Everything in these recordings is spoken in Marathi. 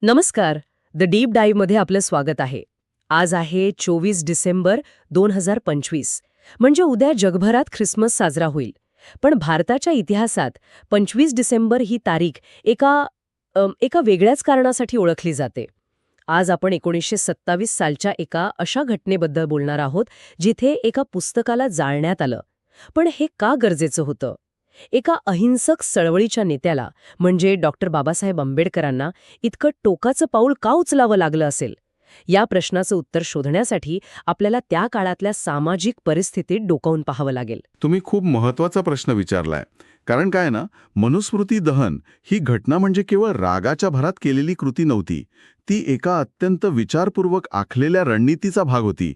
नमस्कार. द डीप डाईव्हमध्ये आपलं स्वागत आहे. आज आहे 24 डिसेंबर 2025. म्हणजे उद्या जगभरात ख्रिसमस साजरा होईल. पण भारताच्या इतिहासात 25 डिसेंबर ही तारीख एका वेगळ्याच कारणासाठी ओळखली जाते. आज आपण 1927 सालच्या एका अशा घटनेबद्दल बोलणार आहोत जिथे एका पुस्तकाला जाळण्यात आलं. पण हे का गरजेचं होतं? एका अहिंसक चळवळीच्या नेत्याला म्हणजे डॉक्टर बाबासाहेब आंबेडकरांना इतकं टोकाचं पाऊल का उचलावं लागलं असेल? या प्रश्नाचं उत्तर शोधण्यासाठी आपल्याला त्या काळातल्या सामाजिक परिस्थितीत डोकावून पाहावं लागेल. तुम्ही खूप महत्वाचा प्रश्न विचारलाय. कारण काय ना, मनुस्मृती दहन ही घटना म्हणजे केवळ रागाच्या भरात केलेली कृती नव्हती. ती एका अत्यंत विचारपूर्वक आखलेल्या रणनीतीचा भाग होती.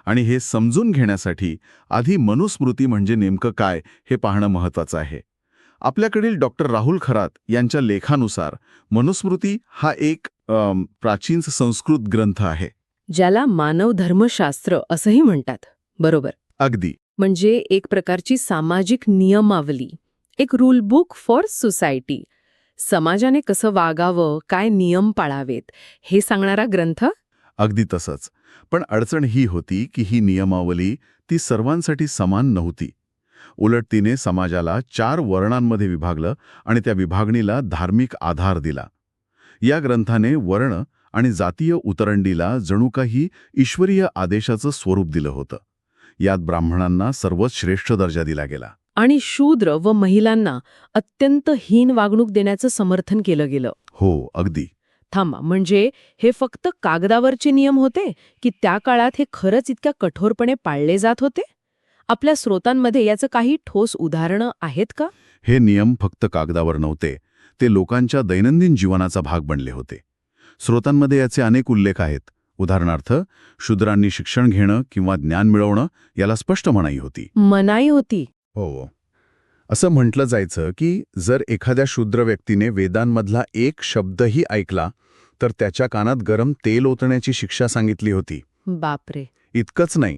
आणि हे समजून घेण्यासाठी आधी मनुस्मृती म्हणजे नेमकं काय हे पाहणं महत्वाचं आहे. आपल्याकडील डॉक्टर राहुल खरात यांच्या लेखानुसार मनुस्मृती हा एक प्राचीन संस्कृत ग्रंथ आहे. ज्याला मानव धर्मशास्त्र असंही म्हणतात. बरोबर. अगदी. म्हणजे एक प्रकारची सामाजिक नियमावली, एक रूल बुक फॉर सोसायटी. समाजाने कसं वागावं, काय नियम पाळावेत हे सांगणारा ग्रंथ. अगदी तसंच. पण अडचण ही होती की ही नियमावली ती सर्वांसाठी समान नव्हती. उलट तिने समाजाला 4 वर्णांमध्ये विभागलं आणि त्या विभागणीला धार्मिक आधार दिला. या ग्रंथाने वर्ण आणि जातीय उतरंडीला जणू काही ईश्वरीय आदेशाचं स्वरूप दिलं होतं. यात ब्राह्मणांना सर्वात श्रेष्ठ दर्जा दिला गेला आणि शूद्र व महिलांना अत्यंत हीन वागणूक देण्याचं समर्थन केलं गेलं. हो, अगदी. थांबा, म्हणजे हे फक्त कागदावरचे नियम होते की त्या काळात हे खरंच इतक्या कठोरपणे पाळले जात होते? आपल्या स्रोतांमध्ये याचं काही ठोस उदाहरणं आहेत का? हे नियम फक्त कागदावर नव्हते, ते लोकांच्या दैनंदिन जीवनाचा भाग बनले होते. स्रोतांमध्ये याचे अनेक उल्लेख आहेत. उदाहरणार्थ, शूद्रांनी शिक्षण घेणं किंवा ज्ञान मिळवणं याला स्पष्ट मनाई होती. मनाई होती? हो. असं म्हटलं जायचं की जर एखाद्या शूद्र व्यक्तीने वेदांमधला एक शब्दही ऐकला तर त्याच्या कानात गरम तेल ओतण्याची शिक्षा सांगितली होती. बापरे. इतकंच नाही,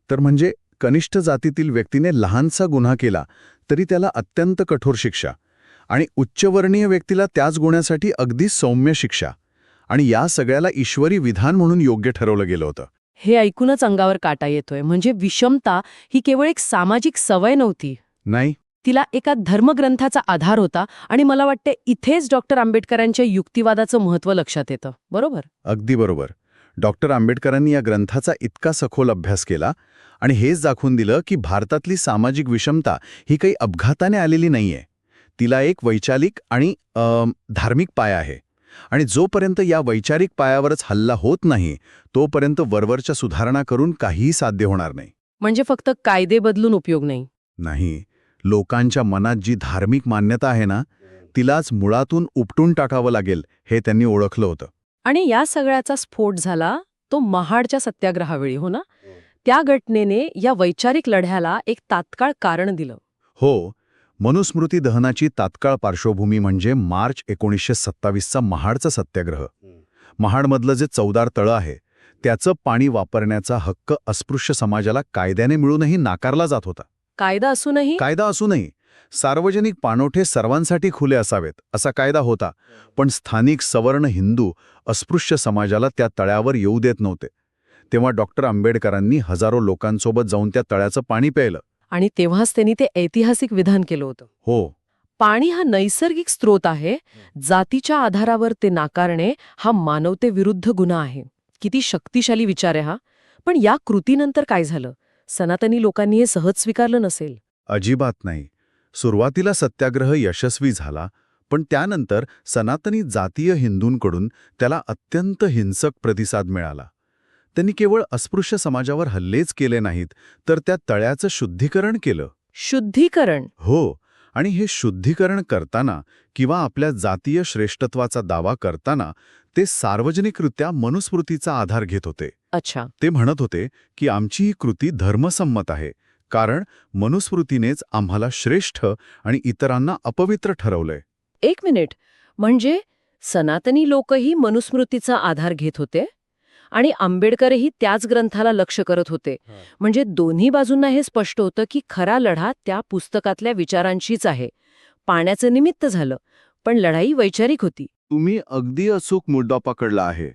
तर म्हणजे कनिष्ठ जातीतील व्यक्तीने लहानसा गुन्हा केला तरी त्याला अत्यंत कठोर शिक्षा, आणि उच्चवर्णीय व्यक्तीला त्याच गुन्ह्यासाठी अगदी सौम्य शिक्षा. आणि या सगळ्याला ईश्वरी विधान म्हणून योग्य ठरवलं गेलं होतं. हे ऐकूनच अंगावर काटा येतोय. म्हणजे विषमता ही केवळ एक सामाजिक सवय नव्हती. नाही, तिला एका धर्मग्रंथाचा आधार होता. आणि मला वाटते इथेच डॉक्टर आंबेडकरांच्या युक्तिवादाचं महत्त्व लक्षात येतं. बरोबर? अगदी बरोबर. डॉक्टर आंबेडकरांनी या ग्रंथाचा इतका सखोल अभ्यास केला आणि हेच दाखवून दिलं की भारतातली सामाजिक विषमता ही काही अपघाताने आलेली नाहीये. तिला एक वैचारिक आणि धार्मिक पाया आहे. आणि जोपर्यंत या वैचारिक पायावरच हल्ला होत नाही तोपर्यंत वरवरच्या सुधारणा करून काहीही साध्य होणार नाही. म्हणजे फक्त कायदे बदलून उपयोग नाही. नाही, लोकांच्या मनात जी धार्मिक मान्यता आहे ना, तिलाच मुळातून उपटून टाकावं लागेल हे त्यांनी ओळखलं होतं. आणि या सगळ्याचा स्फोट झाला तो महाडच्या सत्याग्रहावेळी, हो ना? त्या घटनेने या वैचारिक लढ्याला एक तात्काळ कारण दिलं. हो, मनुस्मृती दहनाची तात्काळ पार्श्वभूमी म्हणजे मार्च 1927चा महाडचा सत्याग्रह. महाडमधलं जे चवदार तळं आहे त्याचं पाणी वापरण्याचा हक्क अस्पृश्य समाजाला कायद्याने मिळूनही नाकारला जात होता. कायदा असूनही सार्वजनिक पाणवठे सर्वांसाठी खुले असावेत असा कायदा होता, पण स्थानिक सवर्ण हिंदू अस्पृश्य समाजाला त्या तळ्यावर येऊ देत नव्हते. तेव्हा डॉक्टर आंबेडकरांनी हजारो लोकांसोबत जाऊन त्या तळ्याचं पाणी प्यायलं. आणि तेव्हाच त्यांनी ते ऐतिहासिक विधान केलं होतं. हो, पाणी हा नैसर्गिक स्रोत आहे, जातीच्या आधारावर ते नाकारणे हा मानवतेविरुद्ध गुन्हा आहे. किती शक्तिशाली विचार आहे हा. पण या कृतीनंतर काय झालं? सनातनी लोकांनी हे सहज स्वीकारलं नसेल. अजिबात नाही. सुरुवातीला सत्याग्रह यशस्वी झाला, पण त्यानंतर सनातनी जातीय हिंदूंकडून त्याला अत्यंत हिंसक प्रतिसाद मिळाला. त्यांनी केवळ अस्पृश्य समाजावर हल्लेच केले नाहीत, तर त्या तळ्याचं शुद्धीकरण केलं. शुद्धीकरण? हो, आणि हे शुद्धीकरण करताना किंवा आपल्या जातीय श्रेष्ठत्वाचा दावा करताना ते सार्वजनिकरित्या मनुस्मृतीचा आधार घेत होते. अच्छा. ते म्हणत होते की आमची ही कृती धर्मसंमत आहे, कारण मनुस्मृतीनेच आम्हाला श्रेष्ठ आणि इतरांना अपवित्र ठरवलंय. एक मिनिट, म्हणजे सनातनी लोकही मनुस्मृतीचा आधार घेत होते आणि आंबेडकरही त्याच ग्रंथाला लक्ष करत होते. म्हणजे दोन्ही बाजूंना हे स्पष्ट होतं की खरा लढा त्या पुस्तकातल्या विचारांशीच आहे. पाण्याचं निमित्त झालं, पण लढाई वैचारिक होती. तुम्ही अगदी अचूक मुद्दा पकडला आहे.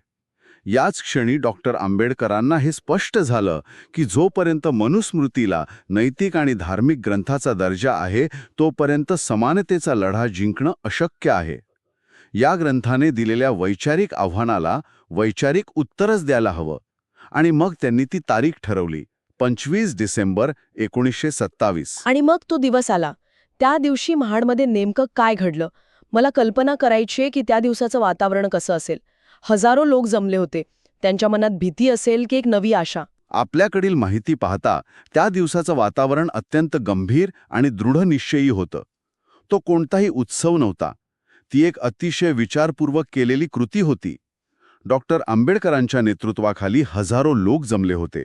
याच क्षणी डॉक्टर आंबेडकरांना हे स्पष्ट झालं की जोपर्यंत मनुस्मृतीला नैतिक आणि धार्मिक ग्रंथाचा दर्जा आहे तोपर्यंत समानतेचा लढा जिंकणं अशक्य आहे. या ग्रंथाने दिलेल्या वैचारिक आव्हानाला वैचारिक उत्तरच द्यायला हवं. आणि मग त्यांनी ती तारीख ठरवली, 25 डिसेंबर 1927. आणि मग तो दिवस आला. त्या दिवशी महाडमध्ये नेमकं काय घडलं? मला कल्पना करायची आहे की त्या दिवसाचं वातावरण कसं असेल. हजारो लोक जमले होते. त्यांच्या मनात भीती असेल की एक नवी आशा. आपल्याकडील माहिती पाहता त्या दिवसाचं वातावरण अत्यंत गंभीर आणि दृढनिश्चयी होतं. तो कोणताही उत्सव नव्हता. ती एक अतिशय विचारपूर्वक केलेली कृती होती. डॉक्टर आंबेडकरांच्या नेतृत्वाखाली हजारो लोक जमले होते.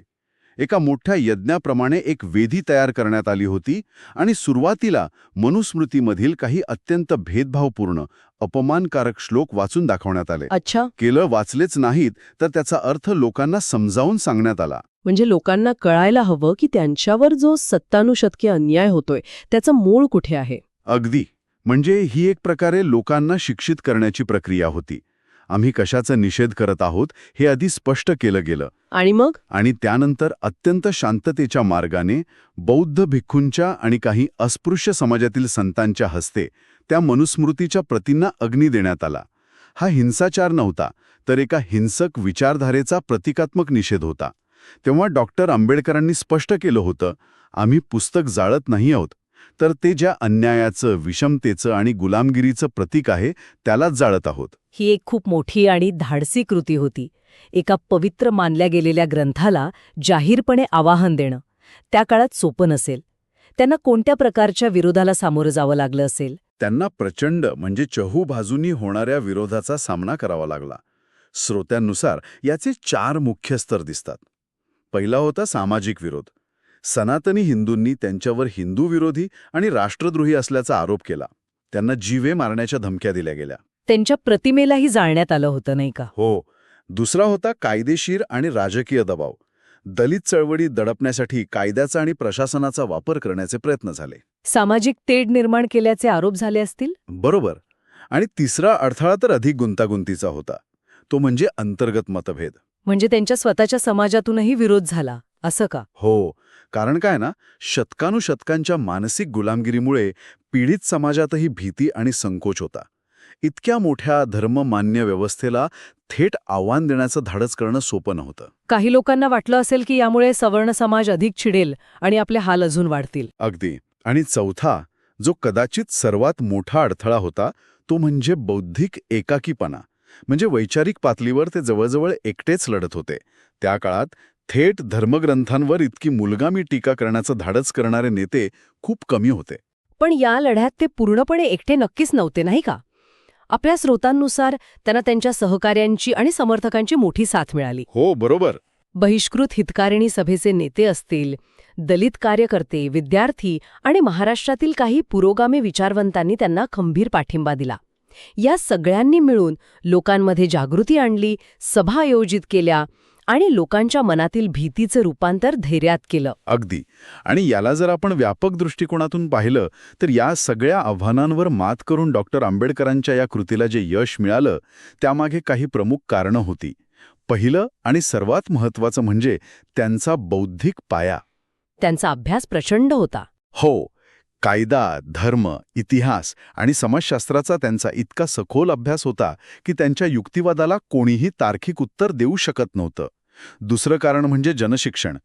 एका मोठ्या यज्ञाप्रमाणे एक वेदी तयार करण्यात आली होती आणि सुरुवातीला मनुस्मृतीमधील काही अत्यंत भेदभावपूर्ण, अपमानकारक श्लोक वाचून दाखवण्यात आले. अच्छा, केवळ वाचलेच नाहीत तर त्याचा अर्थ लोकांना समजावून सांगण्यात आला. म्हणजे लोकांना कळायला हवं की त्यांच्यावर जो सत्तानुशतकी अन्याय होतोय त्याचं मूळ कुठे आहे. अगदी. म्हणजे ही एक प्रकारे लोकांना शिक्षित करण्याची प्रक्रिया होती. आम्ही कशाचा निषेध करत आहोत हे आधी स्पष्ट केलं गेलं. आणि मग आणि त्यानंतर अत्यंत शांततेच्या मार्गाने बौद्ध भिक्खूंच्या आणि काही अस्पृश्य समाजातील संतांच्या हस्ते त्या मनुस्मृतीच्या प्रतींना अग्नी देण्यात आला. हा हिंसाचार नव्हता, तर एका हिंसक विचारधारेचा प्रतिकात्मक निषेध होता. तेव्हा डॉक्टर आंबेडकरांनी स्पष्ट केलं होतं, आम्ही पुस्तक जाळत नाही आहोत, तर ते ज्या अन्यायाचं, विषमतेचं आणि गुलामगिरीचं प्रतीक आहे त्यालाच जाळत आहोत. ही एक खूप मोठी आणि धाडसी कृती होती. एका पवित्र मानल्या गेलेल्या ग्रंथाला जाहीरपणे आवाहन देणं त्या काळात सोपं नसेल. त्यांना कोणत्या प्रकारच्या विरोधाला सामोरं जावं लागलं असेल? त्यांना प्रचंड म्हणजे चहूबाजूंनी होणाऱ्या विरोधाचा सामना करावा लागला. श्रोत्यांनुसार याचे 4 मुख्य स्तर दिसतात. पहिला होता सामाजिक विरोध. सनातनी हिंदूंनी त्यांच्यावर हिंदू विरोधी आणि राष्ट्रद्रोही असल्याचा आरोप केला. त्यांना जीवे मारण्याच्या धमक्या दिल्या गेल्या. त्यांच्या प्रतिमेलाही जाळण्यात आलं होतं, नाही का? हो. दुसरा होता कायदेशीर आणि राजकीय दबाव. दलित चळवळी दडपण्यासाठी कायद्याचा आणि प्रशासनाचा वापर करण्याचे प्रयत्न झाले. सामाजिक तेढ निर्माण केल्याचे आरोप झाले असतील? बरोबर. आणि तिसरा अडथळा तर अधिक गुंतागुंतीचा होता. तो म्हणजे अंतर्गत मतभेद. म्हणजे त्यांच्या स्वतःच्या समाजातूनही विरोध झाला, असं का? हो. कारण काय ना, शतकानुशतकांच्या मानसिक गुलामगिरीमुळे पीडित समाजातही भीती आणि संकोच होता. इतक्या मोठ्या धर्ममान्य व्यवस्थेला थेट आव्हान देण्याचं धाडस करणं सोपं नव्हतं. काही लोकांना वाटलं असेल की यामुळे सवर्ण समाज अधिक चिडेल आणि आपले हाल अजून वाढतील. अगदी. आणि चौथा, जो कदाचित सर्वात मोठा अडथळा होता, तो म्हणजे बौद्धिक एकाकीपणा. म्हणजे वैचारिक पातळीवर ते जवळजवळ एकटेच लढत होते. त्या काळात थेट धर्मग्रंथांवर इतकी मुलगामी टीका करण्याचं धाडस करणारे नेते खूप कमी होते. पण या लढ्यात ते पूर्णपणे एकटे नक्कीच नव्हते, नाही का? आपल्या स्रोतांनुसार त्यांना त्यांच्या सहकाऱ्यांची आणि समर्थकांची मोठी साथ मिळाली. हो, बरोबर. बहिष्कृत हितकारिणी सभेचे नेते असतील, दलित कार्यकर्ते, विद्यार्थी आणि महाराष्ट्रातील काही पुरोगामी विचारवंतांनी त्यांना खंबीर पाठिंबा दिला. या सगळ्यांनी मिळून लोकांमध्ये जागृती आणली, सभा आयोजित केल्या आणि लोकांच्या मनातील भीतीचं रूपांतर धैर्यात केलं. अगदी. आणि याला जर आपण व्यापक दृष्टिकोनातून पाहिलं तर या सगळ्या आव्हानांवर मात करून डॉक्टर आंबेडकरांच्या या कृतीला जे यश मिळालं त्यामागे काही प्रमुख कारणं होती. पहिलं आणि सर्वात महत्त्वाचं म्हणजे त्यांचा बौद्धिक पाया. त्यांचा अभ्यास प्रचंड होता. हो. कायदा, धर्म, इतिहास आणि समाजशास्त्राचा त्यांचा इतका सखोल अभ्यास होता की त्यांच्या युक्तिवादाला कोणीही तार्किक उत्तर देऊ शकत नव्हतं. दुसरं कारण म्हणजे जनशिक्षण.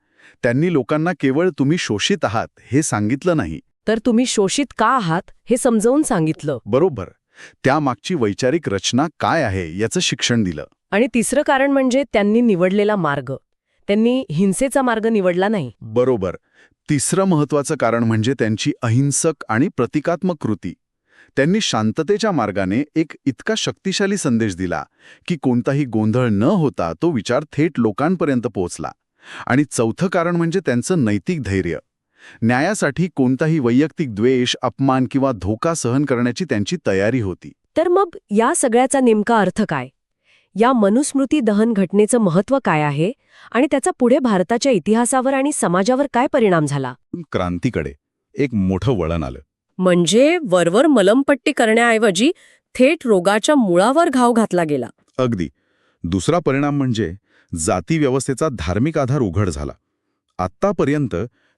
त्यांनी लोकांना केवळ तुम्ही शोषित आहात हे सांगितलं नाही, तर तुम्ही शोषित का आहात हे समजावून सांगितलं. बरोबर, त्यामागची वैचारिक रचना काय आहे याचं शिक्षण दिलं. आणि तिसरं कारण म्हणजे त्यांनी निवडलेला मार्ग. त्यांनी हिंसेचा मार्ग निवडला नाही. बरोबर. तिसरं महत्त्वाचं कारण म्हणजे त्यांची अहिंसक आणि प्रतिकात्मक कृती. त्यांनी शांततेच्या मार्गाने एक इतका शक्तिशाली संदेश दिला की कोणताही गोंधळ न होता तो विचार थेट लोकांपर्यंत पोहोचला. आणि चौथं कारण म्हणजे त्यांचं नैतिक धैर्य. न्यायासाठी कोणताही वैयक्तिक द्वेष, अपमान किंवा धोका सहन करण्याची त्यांची तयारी होती. तर मग या सगळ्याचा नेमका अर्थ काय? या मनुस्मृती दहन घटनेचं महत्त्व काय आहे आणि त्याचा पुढे भारताच्या इतिहासावर आणि समाजावर काय परिणाम झाला? क्रांतीकडे एक मोठं वळण आलं. म्हणजे वरवर मलमपट्टी करण्याऐवजी थेट रोगाच्या मुळावर घाव घातला गेला. अगदी. दुसरा परिणाम म्हणजे जाती व्यवस्थेचा धार्मिक आधार उघड झाला. आत्तापर्यंत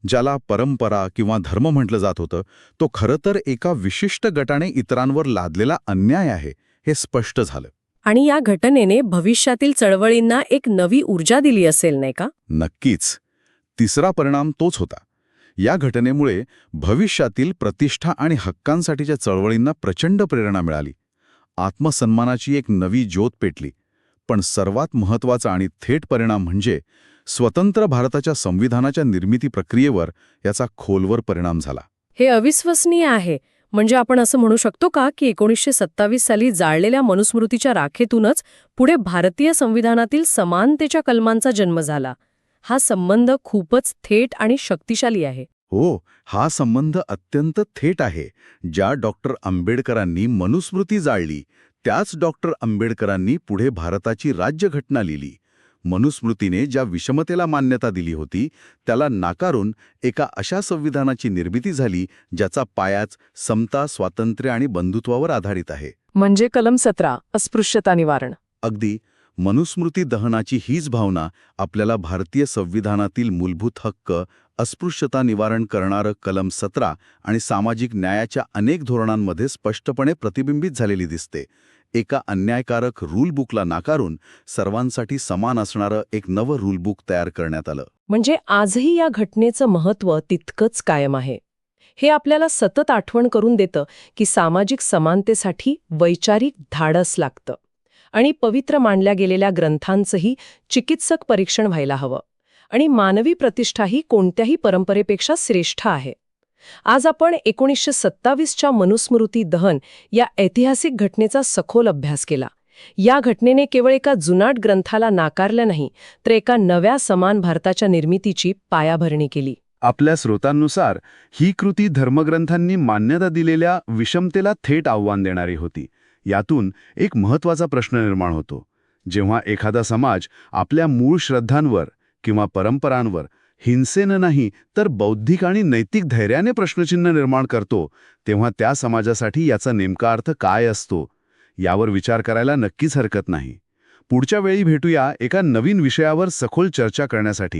ज्याला परंपरा किंवा धर्म म्हटलं जात होतं, तो खरं तर एका विशिष्ट गटाने इतरांवर लादलेला अन्याय आहे, हे स्पष्ट झालं. आणि या घटनेने भविष्यातील चळवळींना एक नवी ऊर्जा दिली असेल, नाही का? नक्कीच. तिसरा परिणाम तोच होता. या घटनेमुळे भविष्यातील प्रतिष्ठा आणि हक्कांसाठीच्या चळवळींना प्रचंड प्रेरणा मिळाली. आत्मसन्मानाची एक नवी ज्योत पेटली. पण सर्वात महत्त्वाचा आणि थेट परिणाम म्हणजे स्वतंत्र भारताच्या संविधानाच्या निर्मिती प्रक्रियेवर याचा खोलवर परिणाम झाला. हे अविश्वसनीय आहे. म्हणजे आपण असं म्हणू शकतो का की 1927 साली जाळलेल्या मनुस्मृतीच्या राखेतूनच पुढे भारतीय संविधानातील समानतेच्या कलमांचा जन्म झाला. हा संबंध खूपच थेट आणि शक्तिशाली आहे. हो, हा संबंध अत्यंत थेट आहे. ज्या डॉक्टर आंबेडकरांनी मनुस्मृती जाळली, त्याच डॉक्टर आंबेडकरांनी पुढे भारताची राज्यघटना लिहिली. मनुस्मृतीने ज्या विषमतेला मान्यता दिली होती, त्याला नाकारून एका अशा संविधानाची निर्मिती झाली ज्याचा पायाच समता, स्वातंत्र्य आणि बंधुत्वावर आधारित आहे. म्हणजे कलम 17 अस्पृश्यता निवारण. अगदी. मनुस्मृती दहनाची हीच भावना आपल्याला भारतीय संविधानातील मूलभूत हक्क, अस्पृश्यता निवारण करणारं कलम 17 आणि सामाजिक न्यायाच्या अनेक धोरणांमध्ये स्पष्टपणे प्रतिबिंबित झालेली दिसते. एका अन्यायकारक रूल बुकला नाकारून सर्वांसाठी समान असणारं एक नवं रूल बुक तयार करण्यात आलं. म्हणजे आजही या घटनेचं महत्त्व तितकंच कायम आहे. हे आपल्याला सतत आठवण करून देतं की सामाजिक समानतेसाठी वैचारिक धाडस लागतं आणि पवित्र मानल्या गेलेल्या ग्रंथांचंही चिकित्सक परीक्षण व्हायला हवं आणि मानवी प्रतिष्ठाही कोणत्याही परंपरेपेक्षा श्रेष्ठ आहे. आज आपण 1927च्या मनुस्मृती दहन या ऐतिहासिक घटनेचा सखोल अभ्यास केला. या घटनेने केवळ एका जुनाट ग्रंथाला नाकारलं नाही, तर एका नव्या समान भारताच्या निर्मितीची पायाभरणी केली. आपल्या स्रोतांनुसार ही कृती धर्मग्रंथांनी मान्यता दिलेल्या विषमतेला थेट आव्हान देणारी होती. यातून एक महत्त्वाचा प्रश्न निर्माण होतो. जेव्हा एखादा समाज आपल्या मूळ श्रद्धांवर किंवा परंपरांवर हिंसेनं नाही तर बौद्धिक आणि नैतिक धैर्याने प्रश्नचिन्ह निर्माण करतो, तेव्हा त्या समाजासाठी याचा नेमका अर्थ काय असतो, यावर विचार करायला नक्कीच हरकत नाही. पुढच्या वेळी भेटूया एका नवीन विषयावर सखोल चर्चा करण्यासाठी.